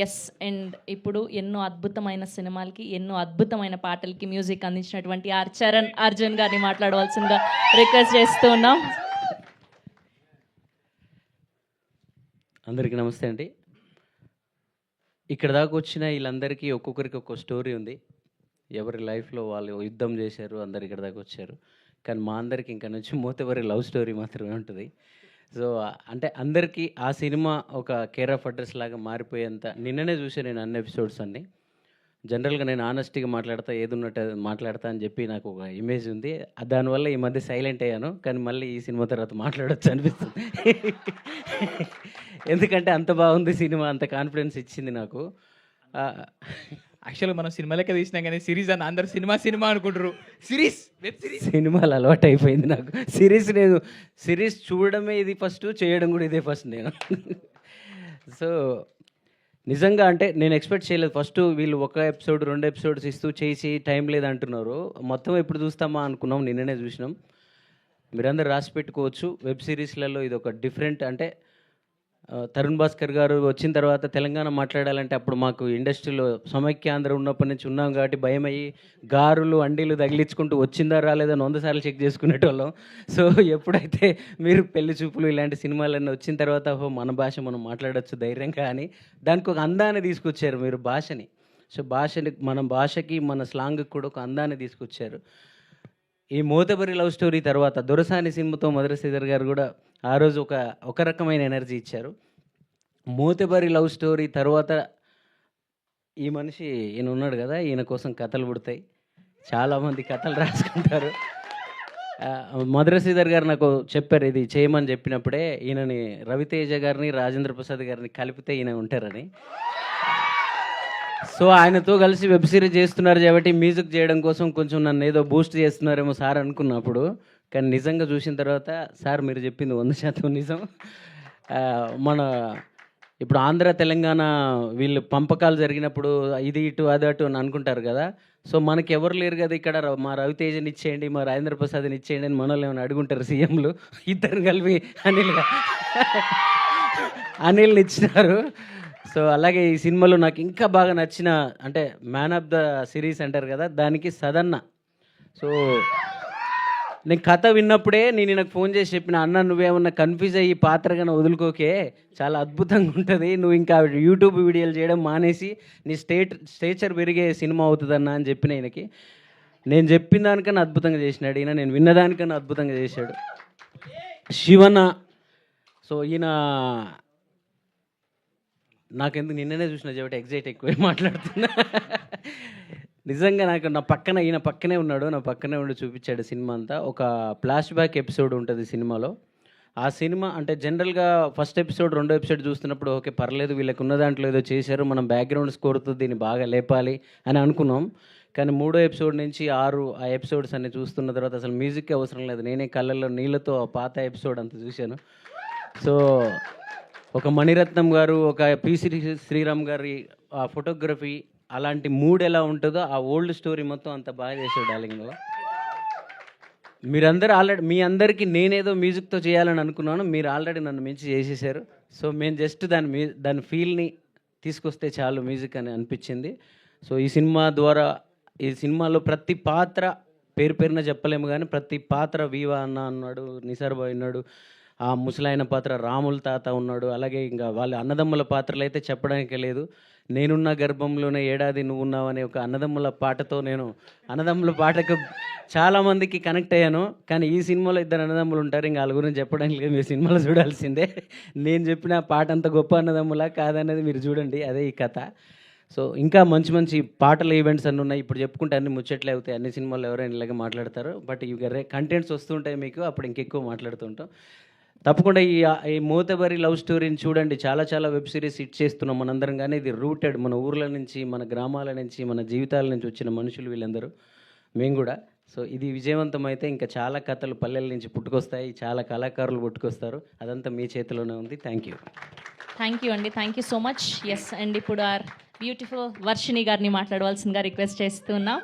Yes. And ఇప్పుడు ఎన్నో అద్భుతమైన సినిమాలకి, ఎన్నో అద్భుతమైన పాటలకి మ్యూజిక్ అందించినటువంటి చరణ్ అర్జున్ గారిని మాట్లాడవలసిందిగా రిక్వెస్ట్ చేస్తూ ఉన్నాం. అందరికీ నమస్తే అండి. ఇక్కడ దాకా వచ్చిన వీళ్ళందరికీ ఒక్కొక్కరికి ఒక్కో స్టోరీ ఉంది. ఎవరి లైఫ్లో వాళ్ళు యుద్ధం చేశారు, అందరు ఇక్కడ దాకా వచ్చారు. కానీ మా అందరికి ఇంకా నుంచి మూతవరి లవ్ స్టోరీ మాత్రమే ఉంటుంది. సో అంటే అందరికీ ఆ సినిమా ఒక కేర్ ఆఫ్ అడ్రస్ లాగా మారిపోయేంత నిన్ననే చూసాను నేను అన్ని ఎపిసోడ్స్ అన్నీ. జనరల్గా నేను ఆనెస్ట్గా మాట్లాడతా, ఏది ఉన్నట్టు మాట్లాడతా అని చెప్పి నాకు ఒక ఇమేజ్ ఉంది. దానివల్ల ఈ మధ్య సైలెంట్ అయ్యాను. కానీ మళ్ళీ ఈ సినిమా తర్వాత మాట్లాడొచ్చు అనిపిస్తుంది. ఎందుకంటే అంత బాగుంది సినిమా, అంత కాన్ఫిడెన్స్ ఇచ్చింది నాకు. యాక్చువల్గా మనం సినిమా లెక్క తీసినాం కానీ సిరీస్ అని అందరు సినిమా అనుకుంటారు. వెబ్ సిరీస్ సినిమాలు అలవాటు అయిపోయింది నాకు. సిరీస్ చూడడమే ఇది ఫస్ట్, చేయడం కూడా ఇదే ఫస్ట్ నేను. సో నిజంగా అంటే నేను ఎక్స్పెక్ట్ చేయలేదు. ఫస్ట్ వీళ్ళు ఒక ఎపిసోడ్ 2 ఎపిసోడ్స్ ఇస్తూ చేసి టైం లేదంటున్నారు. మొత్తం ఎప్పుడు చూస్తామా అనుకున్నాం, నిన్ననే చూసినాం. మీరందరూ రాసి పెట్టుకోవచ్చు. వెబ్ సిరీస్లలో ఇది ఒక డిఫరెంట్. అంటే తరుణ్ భాస్కర్ గారు వచ్చిన తర్వాత తెలంగాణ మాట్లాడాలంటే అప్పుడు మాకు ఇండస్ట్రీలో సమైక్యాంధ్ర ఉన్నప్పటి నుంచి ఉన్నాం కాబట్టి భయం అయ్యి గారులు అండీలు తగిలించుకుంటూ వచ్చిందా రాలేదని 100 సార్లు చెక్ చేసుకునేటోళ్ళం. సో ఎప్పుడైతే మీరు పెళ్లి చూపులు ఇలాంటి సినిమాలన్నీ వచ్చిన తర్వాత మన భాష మనం మాట్లాడచ్చు ధైర్యంగా అని దానికి ఒక అందాన్ని తీసుకొచ్చారు మీరు భాషని. సో మన భాషకి మన స్లాంగ్కి కూడా ఒక అందాన్ని తీసుకొచ్చారు. ఈ మోతబరి లవ్ స్టోరీ తర్వాత దొరసాని సినిమాతో మధుర శ్రీధర్ గారు కూడా ఆ రోజు ఒక రకమైన ఎనర్జీ ఇచ్చారు. మోతబరి లవ్ స్టోరీ తర్వాత ఈ మనిషి ఈయన ఉన్నాడు కదా, ఈయన కోసం కథలు పుడతాయి, చాలామంది కథలు రాసుకుంటారు. మధుర శ్రీధర్ గారు నాకు చెప్పారు ఇది చేయమని చెప్పినప్పుడే, ఈయనని రవితేజ గారిని రాజేంద్ర ప్రసాద్ గారిని కలిపితే ఈయన ఉంటారని. సో ఆయనతో కలిసి వెబ్ సిరీస్ చేస్తున్నారు కాబట్టి మ్యూజిక్ చేయడం కోసం కొంచెం నన్ను ఏదో బూస్ట్ చేస్తున్నారేమో సార్ అనుకున్నప్పుడు. కానీ నిజంగా చూసిన తర్వాత సార్ మీరు చెప్పింది 100% నిజం. మన ఇప్పుడు ఆంధ్ర తెలంగాణ వీళ్ళు పంపకాలు జరిగినప్పుడు ఇది ఇటు అది అటు అని అనుకుంటారు కదా. సో మనకి ఎవరు లేరు కదా ఇక్కడ, మా రవితేజని ఇచ్చేయండి, మా రాజేంద్ర ప్రసాద్ని ఇచ్చేయండి అని మనల్ని ఏమైనా అడుగుంటారు సీఎంలు. ఇద్దరు కలిపి అనిల్ని ఇచ్చినారు. సో అలాగే ఈ సినిమాలో నాకు ఇంకా బాగా నచ్చిన అంటే మ్యాన్ ఆఫ్ ద సిరీస్ అంటారు కదా, దానికి సదన్న. సో నేను కథ విన్నప్పుడే నేను నాకు ఫోన్ చేసి చెప్పిన, అన్న నువ్వేమన్నా కన్ఫ్యూజ్ అయ్యి పాత్రగానే వదులుకోకే, చాలా అద్భుతంగా ఉంటుంది, నువ్వు ఇంకా యూట్యూబ్ వీడియోలు చేయడం మానేసి నీ స్టేచర్ పెరిగే సినిమా అవుతుందన్న అని చెప్పిన ఈయనకి. నేను చెప్పిన దానికన్నా అద్భుతంగా చేసినాడు ఈయన, నేను విన్నదానికన్నా అద్భుతంగా చేశాడు శివన్న. సో ఈయన నాకెందుకు నిన్ననే చూసిన కాబట్టి ఎగ్జైట్ ఎక్కువ మాట్లాడుతున్నా. నిజంగా నాకు ఈయన పక్కనే ఉన్నాడు, నా పక్కనే ఉండి చూపించాడు సినిమా అంతా. ఒక ఫ్లాష్ బ్యాక్ ఎపిసోడ్ ఉంటుంది సినిమాలో. ఆ సినిమా అంటే జనరల్గా ఫస్ట్ ఎపిసోడ్ 2 ఎపిసోడ్ చూస్తున్నప్పుడు ఓకే పర్లేదు వీళ్ళకి ఉన్న దాంట్లో ఏదో చేశారు, మనం బ్యాక్గ్రౌండ్ స్కోర్తో దీన్ని బాగా లేపాలి అని అనుకున్నాం. కానీ 3వ ఎపిసోడ్ నుంచి 6 ఆ ఎపిసోడ్స్ అన్ని చూస్తున్న తర్వాత అసలు మ్యూజిక్ అవసరం లేదు, నేనే కళ్ళల్లో నీళ్ళతో ఆ పాత ఎపిసోడ్ అంతా చూశాను. సో ఒక మణిరత్నం గారు, ఒక పి శ్రీరామ్ గారి ఆ ఫోటోగ్రఫీ, అలాంటి మూడ్ ఎలా ఉంటుందో ఆ ఓల్డ్ స్టోరీ మొత్తం అంత బాగా చేశాడు డార్లింగ్లో. మీరందరూ ఆల్రెడీ మీ అందరికీ నేనేదో మ్యూజిక్తో చేయాలని అనుకున్నాను, మీరు ఆల్రెడీ నన్ను మించి చేసేసారు. సో మేము జస్ట్ దాని ఫీల్ని తీసుకొస్తే చాలు మ్యూజిక్ అని అనిపించింది. సో ఈ సినిమా ద్వారా ఈ సినిమాలో ప్రతి పాత్ర పేరున చెప్పలేము కానీ ప్రతి పాత్ర వీవా అన్న ఉన్నాడు, నిసార్ బాయ్ ఉన్నాడు, ఆ ముసలాయన పాత్ర రాముల తాత ఉన్నాడు, అలాగే ఇంకా వాళ్ళ అన్నదమ్ముల పాత్రలు అయితే చెప్పడానికే లేదు. నేనున్న గర్భంలోనే ఏడాది నువ్వు ఉన్నావు అనే ఒక అన్నదమ్ముల పాటతో నేను అన్నదమ్ముల పాటకు చాలామందికి కనెక్ట్ అయ్యాను. కానీ ఈ సినిమాలో 2 అన్నదమ్ములు ఉంటారు, ఇంకా వాళ్ళ గురించి చెప్పడానికి లేదు, మీరు సినిమాలో చూడాల్సిందే. నేను చెప్పిన పాట అంత గొప్ప అన్నదమ్ములా కాదనేది మీరు చూడండి, అదే ఈ కథ. సో ఇంకా మంచి మంచి పాటల ఈవెంట్స్ అన్నీ ఉన్నాయి, ఇప్పుడు చెప్పుకుంటే అన్ని ముచ్చట్లే అవుతాయి, అన్ని సినిమాల్లో ఎవరైనా ఇలాగే మాట్లాడతారు. బట్ ఇవి కంటెంట్స్ వస్తుంటాయి మీకు, అప్పుడు ఇంకెక్కువ మాట్లాడుతుంటాం. తప్పకుండా ఈ మోతబరి లవ్ స్టోరీని చూడండి. చాలా వెబ్ సిరీస్ హిట్ చేస్తున్నాం మనందరం, కానీ ఇది రూటెడ్ మన ఊర్ల నుంచి, మన గ్రామాల నుంచి, మన జీవితాల నుంచి వచ్చిన మనుషులు వీళ్ళందరూ, మేము కూడా. సో ఇది విజయవంతం అయితే ఇంకా చాలా కథలు పల్లెల నుంచి పుట్టుకొస్తాయి, చాలా కళాకారులు పుట్టుకొస్తారు, అదంతా మీ చేతిలోనే ఉంది. థ్యాంక్ యూ అండి, thank you so much. Yes. And ఇప్పుడు బ్యూటిఫుల్ వర్షిణి గారిని మాట్లాడవలసిందిగా రిక్వెస్ట్ చేస్తున్నాం.